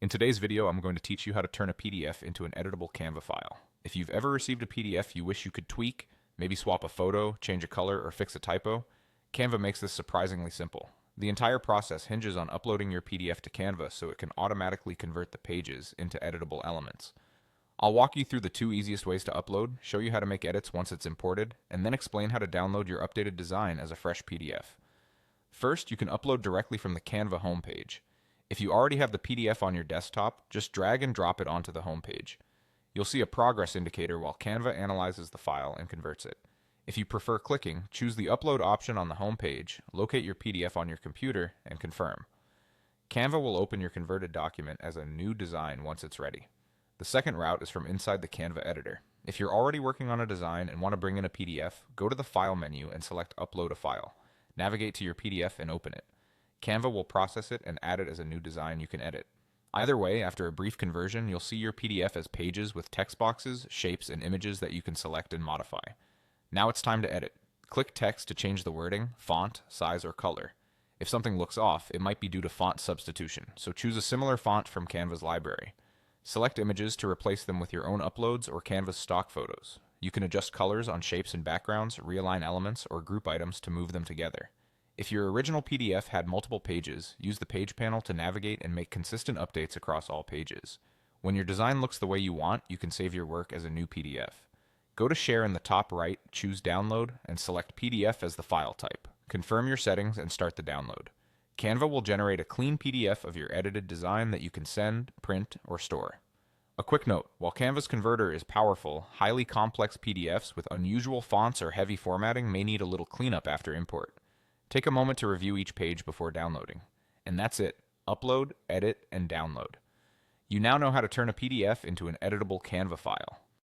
In today's video, I'm going to teach you how to turn a PDF into an editable Canva file. If you've ever received a PDF you wish you could tweak, maybe swap a photo, change a color, or fix a typo, Canva makes this surprisingly simple. The entire process hinges on uploading your PDF to Canva so it can automatically convert the pages into editable elements. I'll walk you through the two easiest ways to upload, show you how to make edits once it's imported, and then explain how to download your updated design as a fresh PDF. First, you can upload directly from the Canva homepage. If you already have the PDF on your desktop, just drag and drop it onto the homepage. You'll see a progress indicator while Canva analyzes the file and converts it. If you prefer clicking, choose the Upload option on the homepage, locate your PDF on your computer, and confirm. Canva will open your converted document as a new design once it's ready. The second route is from inside the Canva editor. If you're already working on a design and want to bring in a PDF, go to the File menu and select Upload a file. Navigate to your PDF and open it. Canva will process it and add it as a new design you can edit. Either way, after a brief conversion, you'll see your PDF as pages with text boxes, shapes, and images that you can select and modify. Now it's time to edit. Click Text to change the wording, font, size, or color. If something looks off, it might be due to font substitution, so choose a similar font from Canva's library. Select images to replace them with your own uploads or Canva's stock photos. You can adjust colors on shapes and backgrounds, realign elements, or group items to move them together. If your original PDF had multiple pages, use the Page panel to navigate and make consistent updates across all pages. When your design looks the way you want, you can save your work as a new PDF. Go to Share in the top right, choose Download, and select PDF as the file type. Confirm your settings and start the download. Canva will generate a clean PDF of your edited design that you can send, print, or store. A quick note, while Canva's converter is powerful, highly complex PDFs with unusual fonts or heavy formatting may need a little cleanup after import. Take a moment to review each page before downloading. And that's it. Upload, edit, and download. You now know how to turn a PDF into an editable Canva file.